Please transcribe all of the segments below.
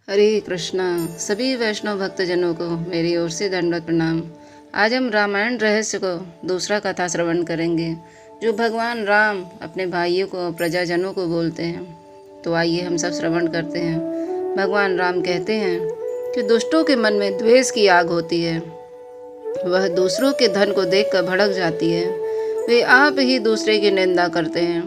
हरे कृष्णा। सभी वैष्णव भक्तजनों को मेरी ओर से दंडवत प्रणाम। आज हम रामायण रहस्य को दूसरा कथा श्रवण करेंगे जो भगवान राम अपने भाइयों को प्रजाजनों को बोलते हैं। तो आइए हम सब श्रवण करते हैं। भगवान राम कहते हैं कि दुष्टों के मन में द्वेष की आग होती है। वह दूसरों के धन को देखकर भड़क जाती है। वे आप ही दूसरे की निंदा करते हैं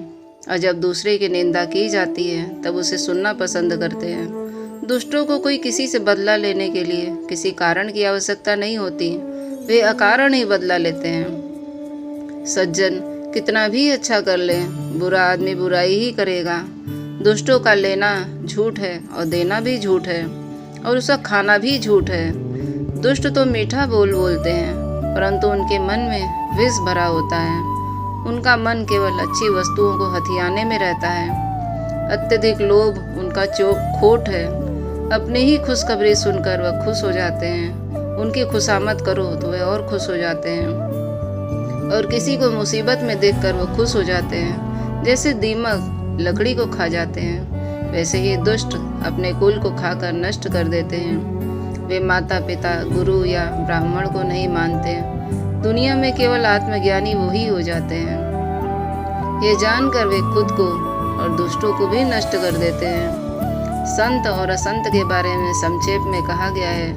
और जब दूसरे की निंदा की जाती है तब उसे सुनना पसंद करते हैं। दुष्टों को कोई किसी से बदला लेने के लिए किसी कारण की आवश्यकता नहीं होती, वे अकारण ही बदला लेते हैं। सज्जन कितना भी अच्छा कर ले, बुरा आदमी बुराई ही करेगा। दुष्टों का लेना झूठ है और देना भी झूठ है और उसका खाना भी झूठ है। दुष्ट तो मीठा बोल बोलते हैं परंतु उनके मन में विष भरा होता है। उनका मन केवल अच्छी वस्तुओं को हथियाने में रहता है। अत्यधिक लोभ उनका खोट है। अपनी ही खुशखबरी सुनकर वह खुश हो जाते हैं। उनकी खुशामद करो तो वे और खुश हो जाते हैं और किसी को मुसीबत में देखकर वो खुश हो जाते हैं। जैसे दीमक लकड़ी को खा जाते हैं वैसे ही दुष्ट अपने कुल को खाकर नष्ट कर देते हैं। वे माता पिता गुरु या ब्राह्मण को नहीं मानते। दुनिया में केवल आत्मज्ञानी वही हो जाते हैं। ये जानकर वे खुद को और दुष्टों को भी नष्ट कर देते हैं। संत और असंत के बारे में संक्षेप में कहा गया है।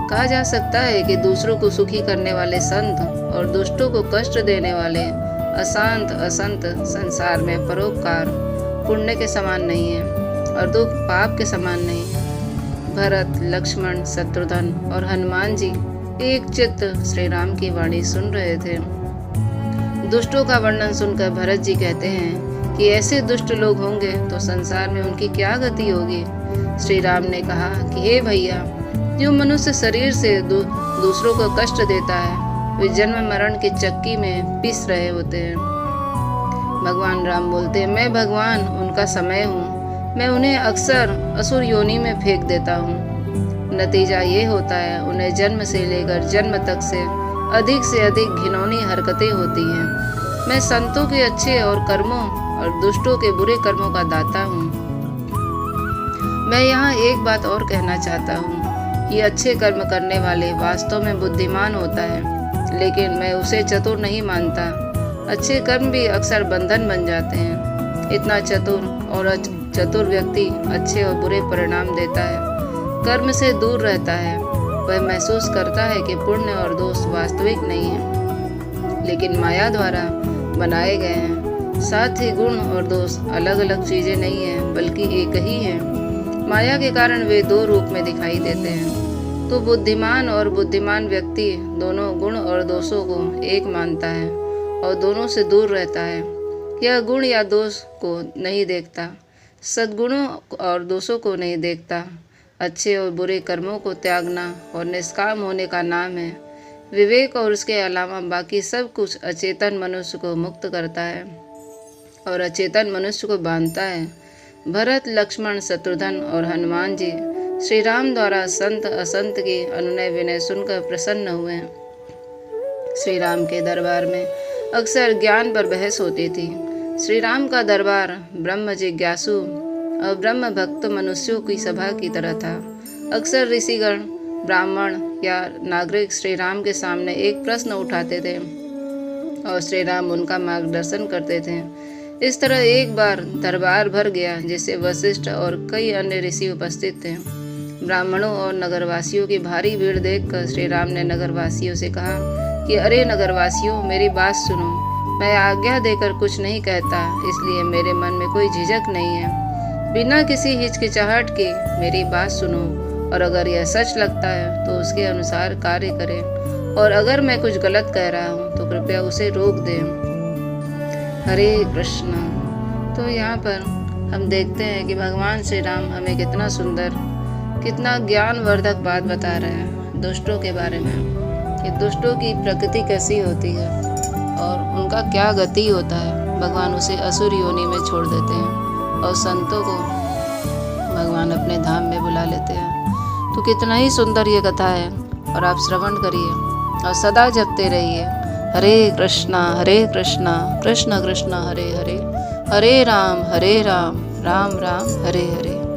कहा जा सकता है कि दूसरों को सुखी करने वाले संत और दुष्टों को कष्ट देने वाले असंत संसार में परोपकार पुण्य के समान नहीं है और दुख पाप के समान नहीं है। भरत, लक्ष्मण, शत्रुघ्न और हनुमान जी एक चित्त श्री राम की वाणी सुन रहे थे। दुष्टों का वर्णन सुनकर भरत जी कहते हैं कि ऐसे दुष्ट लोग होंगे तो संसार में उनकी क्या गति होगी। श्री राम ने कहा कि हे भैया, जो मनुष्य शरीर से दूसरों को कष्ट देता है वे जन्म मरण की चक्की में पिस रहे होते हैं। भगवान राम बोलते हैं, मैं भगवान उनका समय हूँ। मैं उन्हें अक्सर असुर योनि में फेंक देता हूँ। नतीजा ये होता है उन्हें जन्म से लेकर जन्म तक से अधिक घिनौनी हरकतें होती हैं। मैं संतों के अच्छे और कर्मों और दुष्टों के बुरे कर्मों का दाता हूँ। मैं यहाँ एक बात और कहना चाहता हूँ कि अच्छे कर्म करने वाले वास्तव में बुद्धिमान होता है, लेकिन मैं उसे चतुर नहीं मानता। अच्छे कर्म भी अक्सर बंधन बन जाते हैं। इतना चतुर व्यक्ति अच्छे और बुरे परिणाम देता है, कर्म से दूर रहता है। वह महसूस करता है कि पुण्य और दोष वास्तविक नहीं है लेकिन माया द्वारा बनाए गए हैं। साथ ही गुण और दोष अलग अलग चीजें नहीं हैं बल्कि एक ही हैं। माया के कारण वे दो रूप में दिखाई देते हैं। तो बुद्धिमान व्यक्ति दोनों गुण और दोषों को एक मानता है और दोनों से दूर रहता है। यह गुण या दोष को नहीं देखता, सद्गुणों और दोषों को नहीं देखता। अच्छे और बुरे कर्मों को त्यागना और निष्काम होने का नाम है विवेक, और उसके अलावा बाकी सब कुछ अचेतन मनुष्य को मुक्त करता है और अचेतन मनुष्य को बांधता है। भरत, लक्ष्मण, शत्रुघ्न और हनुमान जी श्री राम द्वारा संत असंत के अनुनय विनय सुनकर प्रसन्न हुए। श्री राम के दरबार में अक्सर ज्ञान पर बहस होती थी। श्री राम का दरबार ब्रह्म जिज्ञासु और ब्रह्म भक्त मनुष्यों की सभा की तरह था। अक्सर ऋषिगण, ब्राह्मण या नागरिक श्री राम के सामने एक प्रश्न उठाते थे और श्री राम उनका मार्गदर्शन करते थे। इस तरह एक बार दरबार भर गया जिससे वशिष्ठ और कई अन्य ऋषि उपस्थित थे। ब्राह्मणों और नगरवासियों की भारी भीड़ देखकर श्री राम ने नगरवासियों से कहा कि अरे नगरवासियों, मेरी बात सुनो। मैं आज्ञा देकर कुछ नहीं कहता, इसलिए मेरे मन में कोई झिझक नहीं है। बिना किसी हिचकिचाहट के मेरी बात सुनो और अगर यह सच लगता है तो उसके अनुसार कार्य करें और अगर मैं कुछ गलत कह रहा हूँ तो कृपया उसे रोक दें। हरे कृष्णा। तो यहाँ पर हम देखते हैं कि भगवान श्री राम हमें कितना सुंदर, कितना ज्ञानवर्धक बात बता रहे हैं दुष्टों के बारे में, कि दुष्टों की प्रकृति कैसी होती है और उनका क्या गति होता है। भगवान उसे असुर योनि में छोड़ देते हैं और संतों को भगवान अपने धाम में बुला लेते हैं। तो कितना ही सुंदर ये कथा है और आप श्रवण करिए और सदा जपते रहिए। हरे कृष्णा कृष्ण कृष्ण हरे हरे, हरे राम राम राम हरे हरे।